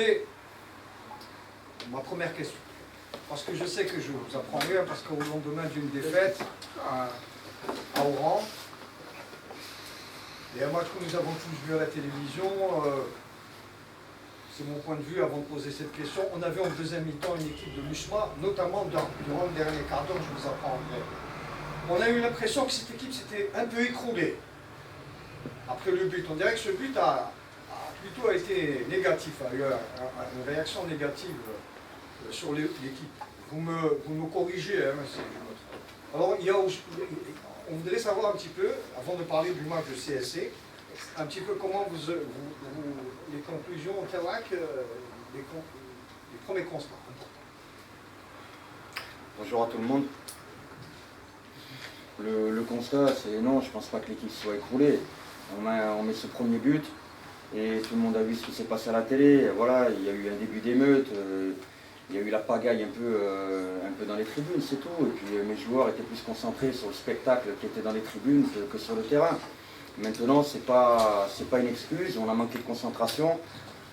voudrais... Ma première question, parce que je sais que je vous apprends rien, parce qu'au lendemain d'une défaite à Oran, et un match que nous avons tous vu à la télévision, c'est mon point de vue avant de poser cette question, on avait en deuxième mi-temps une équipe de Mouchma, notamment durant le dernier quart d'heure, je vous apprends en vrai. On a eu l'impression que cette équipe s'était un peu écroulée après le but. On dirait que ce but a été négatif, a eu une réaction négative sur l'équipe. Vous me corrigez hein, si je me trompe. Alors, on voudrait savoir un petit peu, avant de parler du match de CSC, un petit peu comment les conclusions au Tawak, les premiers constats. Bonjour à tout le monde. Le constat, c'est non, je ne pense pas que l'équipe soit écroulée. On met ce premier but et tout le monde a vu ce qui s'est passé à la télé. Voilà, il y a eu un début d'émeute, il y a eu la pagaille un peu dans les tribunes, c'est tout. Et puis mes joueurs étaient plus concentrés sur le spectacle qui était dans les tribunes que sur le terrain. Maintenant, c'est pas une excuse, on a manqué de concentration,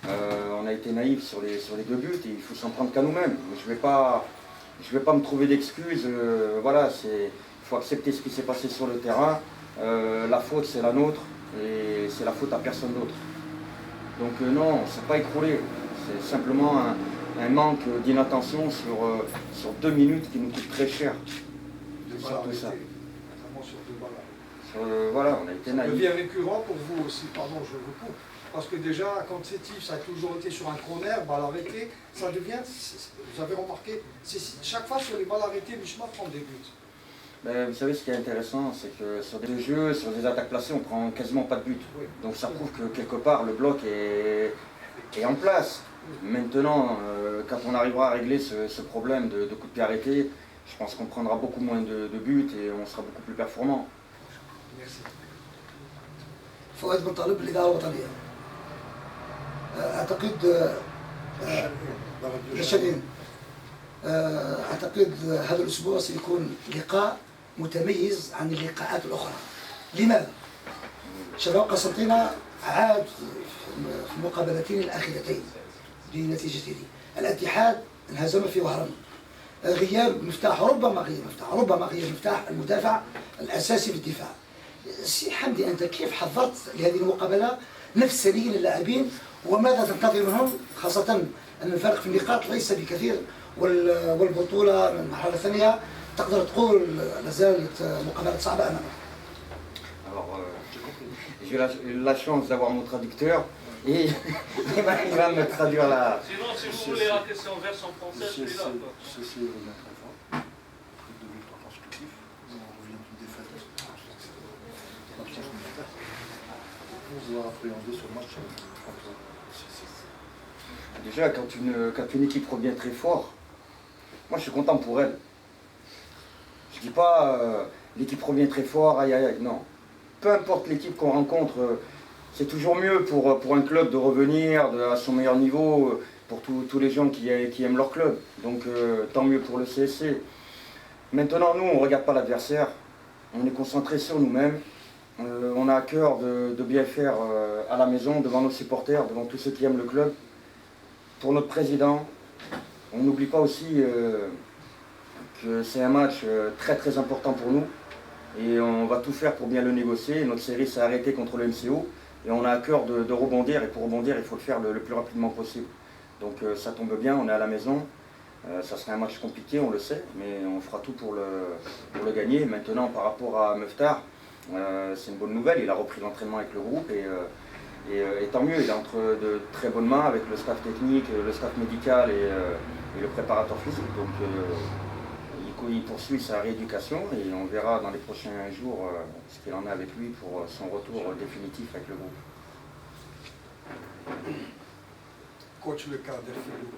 on a été naïfs sur les deux buts et il faut s'en prendre qu'à nous-mêmes. Je vais pas me trouver d'excuses, voilà, il faut accepter ce qui s'est passé sur le terrain. La faute, c'est la nôtre et c'est la faute à personne d'autre. Donc non, on ne s'est pas écroulé, c'est simplement un manque d'inattention sur 2 minutes qui nous coûte très cher. C'est surtout ça. Notamment sur 2 balles. Voilà, on a été naïfs. Ça devient récurrent pour vous aussi, pardon, je vous coupe. Parce que déjà, quand Sétif, ça a toujours été sur un corner, balle arrêtée, ça devient, vous avez remarqué, chaque fois sur les balles arrêtées, Mouchma prend des buts. Mais vous savez, ce qui est intéressant, c'est que sur des jeux, sur des attaques placées, on prend quasiment pas de but. Oui. Donc ça prouve que quelque part, le bloc est en place. Maintenant, quand on arrivera à régler ce problème de coup de pied arrêté, je pense qu'on prendra beaucoup moins de buts et on sera beaucoup plus performant. Merci. فؤاد بن طالب الإدارة الوطنية. أعتقد للشبين أعتقد هذا الأسبوع سيكون لقاء متميز عن اللقاءات الأخرى. لماذا؟ شباب قسنطينة عاد في المقابلتين الأخيرتين بنتيجتين. الاتحاد انهزم في وهران. غياب مفتاح ربما غياب مفتاح المدافع الأساسي في الدفاع. سي حمدي أنت كيف حضرت لهذه المقابلة نفسيا للاعبين وماذا تنتظر منهم خاصة أن الفرق في النقاط ليس بكثير والبطولة من المرحلة الثانية تقدر تقول لازالت مقابلة صعبة أمامك. Alors, j'ai la chance d'avoir mon traducteur et il va me traduire la... Sinon, si vous voulez la question verse en français, je suis là. Ceci revient très fort. Plus de 2 victoires consécutives. On revient d'une défaite. On doit appréhender ce match contre CC. Déjà, quand une équipe revient très fort, moi je suis content pour elle. Je dis pas l'équipe revient très fort, aïe aïe aïe, non. Peu importe l'équipe qu'on rencontre, c'est toujours mieux pour un club de revenir à son meilleur niveau, pour tous les gens qui aiment leur club. Donc tant mieux pour le CSC. Maintenant, nous, on ne regarde pas l'adversaire, on est concentré sur nous-mêmes. On a à cœur de bien faire à la maison, devant nos supporters, devant tous ceux qui aiment le club. Pour notre président, on n'oublie pas aussi que c'est un match très très important pour nous. Et on va tout faire pour bien le négocier. Notre série s'est arrêtée contre le MCO. Et on a à cœur de rebondir. Et pour rebondir, il faut le faire le plus rapidement possible. Donc ça tombe bien, on est à la maison. Ça serait un match compliqué, on le sait. Mais on fera tout pour le gagner. Maintenant, par rapport à Meftar, c'est une bonne nouvelle. Il a repris l'entraînement avec le groupe. Et tant mieux, il est entre de très bonnes mains avec le staff technique, le staff médical et le préparateur physique. Donc il poursuit sa rééducation et on verra dans les prochains jours ce qu'il en est avec lui pour son retour définitif avec le groupe. Coach, le cas d'Elfelou.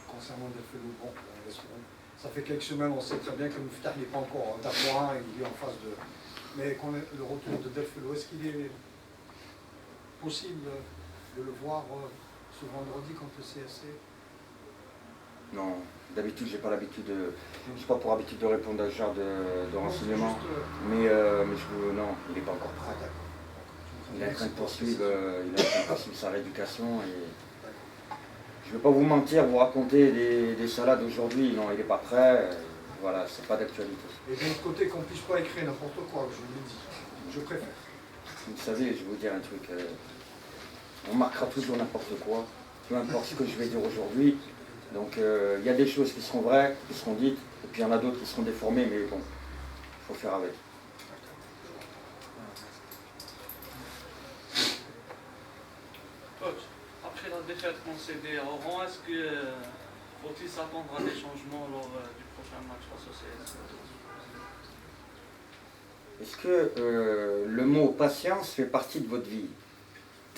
Concernant Delfelou, bon, ça fait quelques semaines, on sait très bien que Mouftah n'est pas encore d'appoint, il est en phase de... Mais le retour de Delfelou, est-ce qu'il est possible de le voir ce vendredi contre le CSC? Non, d'habitude, j'ai pas pour habitude de répondre à ce genre de renseignements. Mais non, il n'est pas encore prêt. Il est en train de poursuivre sa rééducation et Je ne vais pas vous mentir, vous raconter des salades aujourd'hui, non, il n'est pas prêt. Voilà, c'est pas d'actualité. Et de l'autre côté, qu'on ne puisse pas écrire n'importe quoi, je vous le dis. Je préfère. Vous savez, je vais vous dire un truc. On marquera toujours n'importe quoi, peu importe ce que je vais dire aujourd'hui. Donc il y a des choses qui seront vraies, qui seront dites, et puis il y en a d'autres qui seront déformées, mais bon, il faut faire avec. Coach, après la défaite concédée à Oran, est-ce que faut-il s'attendre à des changements lors du prochain match face au CS? Est-ce que le mot patience fait partie de votre vie?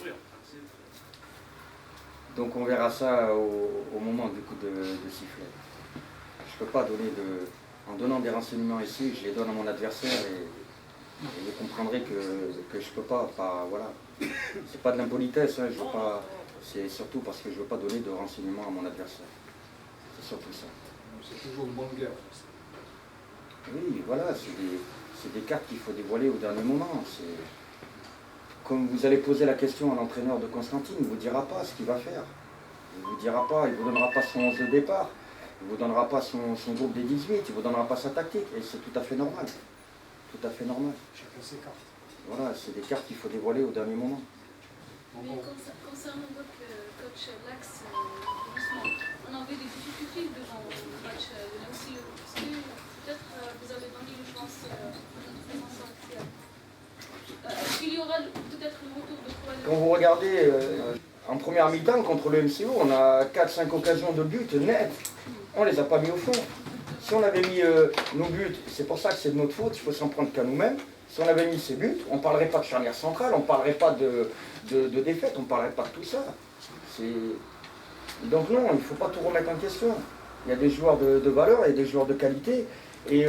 Oui, en principe. Donc on verra ça au moment du coup de sifflet. Je ne peux pas donner de... En donnant des renseignements ici, je les donne à mon adversaire et vous comprendrez que je ne peux pas, voilà. C'est pas de l'impolitesse, hein, je veux pas... C'est surtout parce que je ne veux pas donner de renseignements à mon adversaire. C'est surtout ça. C'est toujours une bonne guerre. Oui, voilà, c'est des cartes qu'il faut dévoiler au dernier moment. Comme vous allez poser la question à l'entraîneur de Constantine, il ne vous dira pas ce qu'il va faire. Il ne vous dira pas, il ne vous donnera pas son 11 de départ, il ne vous donnera pas son groupe des 18, il ne vous donnera pas sa tactique. Et c'est tout à fait normal. Tout à fait normal. Chacun ses cartes. Voilà, c'est des cartes qu'il faut dévoiler au dernier moment. Mais concernant votre coach l'axe doucement, on avait des difficultés devant le match de l'MCE. Est-ce que peut-être vous avez donné une chance à notre défenseur axial? Est-ce qu'il y aura peut-être le retour de Kouane? Quand vous regardez en première mi-temps contre le MCO, on a 4-5 occasions de but net. On ne les a pas mis au fond. Si on avait mis nos buts, c'est pour ça que c'est de notre faute, il faut s'en prendre qu'à nous-mêmes. Si on avait mis ces buts, on ne parlerait pas de charnière centrale, on ne parlerait pas de défaite, on ne parlerait pas de tout ça. Donc non, il ne faut pas tout remettre en question. Il y a des joueurs de valeur et des joueurs de qualité. Et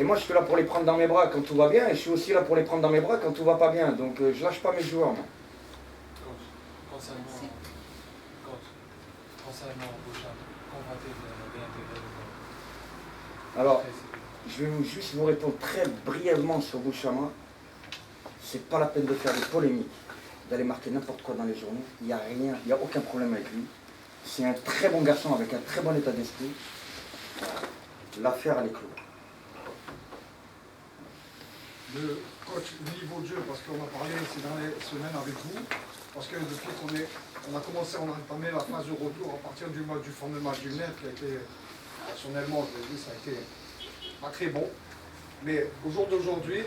moi, je suis là pour les prendre dans mes bras quand tout va bien, et je suis aussi là pour les prendre dans mes bras quand tout va pas bien. Donc je ne lâche pas mes joueurs, moi. Concernant Bouchard, quand va-t-il réintégrer le Alors, je vais juste vous répondre très brièvement sur Bouchama. C'est pas la peine de faire des polémiques, d'aller marquer n'importe quoi dans les journaux. Il n'y a rien, il n'y a aucun problème avec lui. C'est un très bon garçon avec un très bon état d'esprit. L'affaire, elle est close. Le coach, le niveau de jeu, parce qu'on a parlé ces dernières semaines avec vous, parce que depuis qu'on a commencé, on a entamé la phase de retour à partir du fameux match du net qui a été, personnellement, je le dis, ça a été pas très bon. Mais au jour d'aujourd'hui,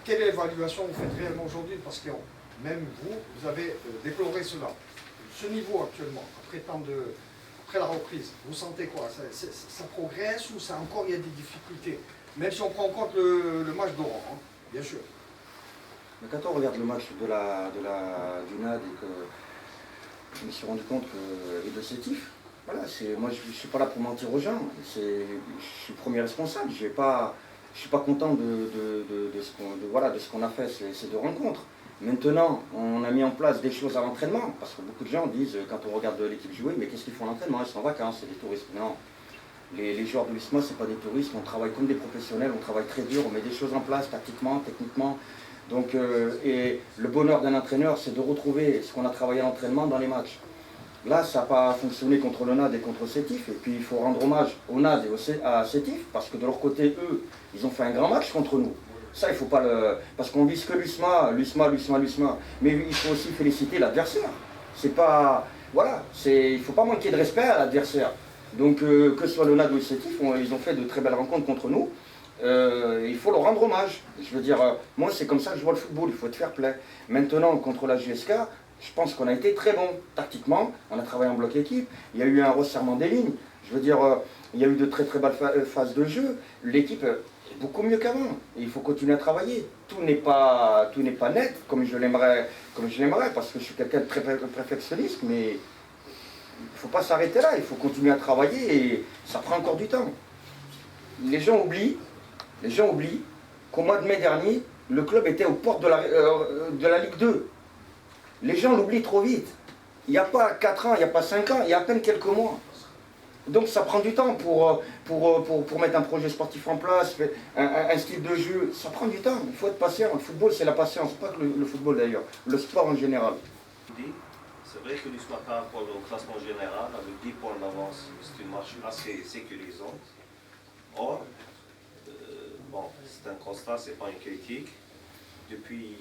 quelle évaluation vous faites réellement aujourd'hui? Parce que même vous avez déploré cela. Ce niveau actuellement, après la reprise, vous sentez quoi? Ça progresse ou ça encore il y a des difficultés? Même si on prend en compte le match d'Oran, hein, bien sûr. Mais quand on regarde le match du NAD et que je me suis rendu compte que, et de Sétif, voilà, moi je ne suis pas là pour mentir aux gens, je suis le premier responsable, je ne suis pas content de ce qu'on a fait ces deux rencontres. Maintenant, on a mis en place des choses à l'entraînement, parce que beaucoup de gens disent, quand on regarde l'équipe jouer, mais qu'est-ce qu'ils font à l'entraînement? Ils sont en vacances, c'est des touristes. Non, les joueurs de l'USMA, ce n'est pas des touristes, on travaille comme des professionnels, on travaille très dur, on met des choses en place tactiquement, techniquement. Donc, et le bonheur d'un entraîneur, c'est de retrouver ce qu'on a travaillé à l'entraînement dans les matchs. Là, ça n'a pas fonctionné contre le NAD et contre Sétif, et puis il faut rendre hommage au NAD et à Sétif, parce que de leur côté, eux, ils ont fait un grand match contre nous. Ça, il ne faut pas le... Parce qu'on vise que l'USMA. Mais il faut aussi féliciter l'adversaire. C'est pas... Voilà, il ne faut pas manquer de respect à l'adversaire. Donc, que ce soit le NAD ou le Sétif, ils ont fait de très belles rencontres contre nous. Il faut leur rendre hommage. Je veux dire, moi, c'est comme ça que je vois le football, il faut être fair play. Maintenant, contre la JSK, je pense qu'on a été très bon tactiquement. On a travaillé en bloc équipe. Il y a eu un resserrement des lignes. Je veux dire, il y a eu de très très belles phases de jeu. L'équipe est beaucoup mieux qu'avant. Il faut continuer à travailler. Tout n'est pas net comme je l'aimerais, parce que je suis quelqu'un de très perfectionniste, mais il ne faut pas s'arrêter là. Il faut continuer à travailler et ça prend encore du temps. Les gens oublient qu'au mois de mai dernier, le club était aux portes de la Ligue 2. Les gens l'oublient trop vite. Il n'y a pas 4 ans, il n'y a pas 5 ans, il y a à peine quelques mois. Donc ça prend du temps pour mettre un projet sportif en place, un style de jeu. Ça prend du temps, il faut être patient. Le football, c'est la patience, pas que le football d'ailleurs, le sport en général. L'idée, C'est vrai que l'USMA par rapport au classement général, avec 10 points d'avance, c'est une marche assez sécurisante. Or, bon, c'est un constat, c'est pas une critique. Depuis,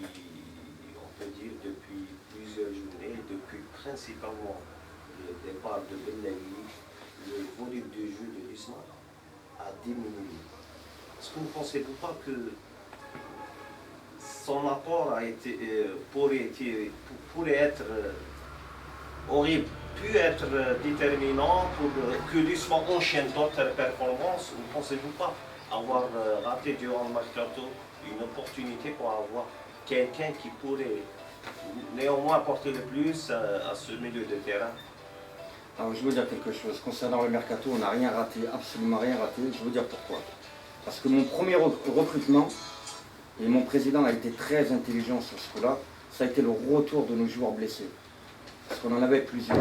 on peut dire, depuis plusieurs journées, depuis principalement le départ de Belaïli, le volume de jeu de l'USMA a diminué. Est-ce que vous ne pensez-vous pas que son apport a été, pourrait être aurait pu être déterminant pour que l'USMA enchaîne d'autres performances? Ou ne pensez-vous pas avoir raté durant le mercato une opportunité pour avoir quelqu'un qui pourrait néanmoins apporter le plus à ce milieu de terrain? Alors, je veux dire quelque chose. Concernant le mercato, on n'a rien raté, absolument rien raté. Je veux dire pourquoi. Parce que mon premier recrutement, et mon président a été très intelligent sur ce coup-là, ça a été le retour de nos joueurs blessés. Parce qu'on en avait plusieurs.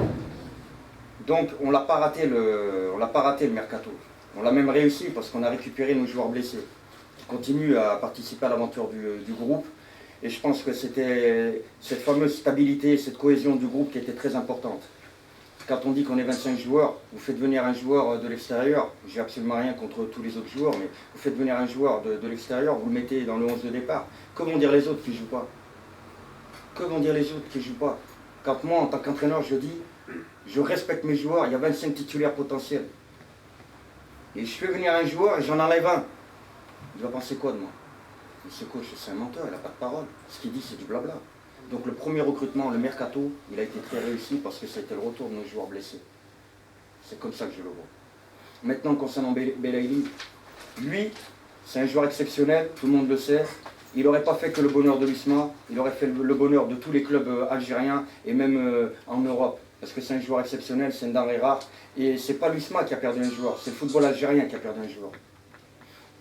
Donc on l'a pas raté le mercato. On l'a même réussi parce qu'on a récupéré nos joueurs blessés, qui continuent à participer à l'aventure du groupe. Et je pense que c'était cette fameuse stabilité, cette cohésion du groupe qui était très importante. Quand on dit qu'on est 25 joueurs, vous faites venir un joueur de l'extérieur, j'ai absolument rien contre tous les autres joueurs, mais vous faites venir un joueur de l'extérieur, vous le mettez dans le 11 de départ. Que vont dire les autres qui ne jouent pas? Que vont dire les autres qui ne jouent pas? Quand moi, en tant qu'entraîneur, je dis, je respecte mes joueurs, il y a 25 titulaires potentiels. Et je fais venir un joueur et j'en enlève un. Il va penser quoi de moi? Mais ce coach, c'est un menteur, il n'a pas de parole. Ce qu'il dit, c'est du blabla. Donc le premier recrutement, le mercato, il a été très réussi parce que ça a été le retour de nos joueurs blessés. C'est comme ça que je le vois. Maintenant, concernant Belaïli, lui, c'est un joueur exceptionnel, tout le monde le sait. Il n'aurait pas fait que le bonheur de l'USMA, il aurait fait le bonheur de tous les clubs algériens et même en Europe. Parce que c'est un joueur exceptionnel, c'est une denrée rare. Et c'est pas l'USMA qui a perdu un joueur, c'est le football algérien qui a perdu un joueur.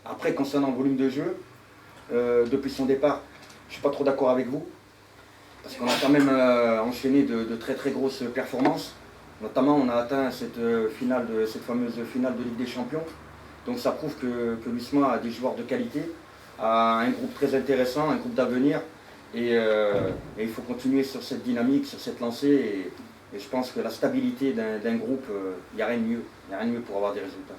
Après, concernant le volume de jeu, depuis son départ, je ne suis pas trop d'accord avec vous. Parce qu'on a quand même enchaîné de très très grosses performances. Notamment, on a atteint cette fameuse finale de Ligue des Champions. Donc ça prouve que l'USMA a des joueurs de qualité, a un groupe très intéressant, un groupe d'avenir. Et il faut continuer sur cette dynamique, sur cette lancée. Et je pense que la stabilité d'un groupe, il n'y a rien de mieux. Il n'y a rien de mieux pour avoir des résultats.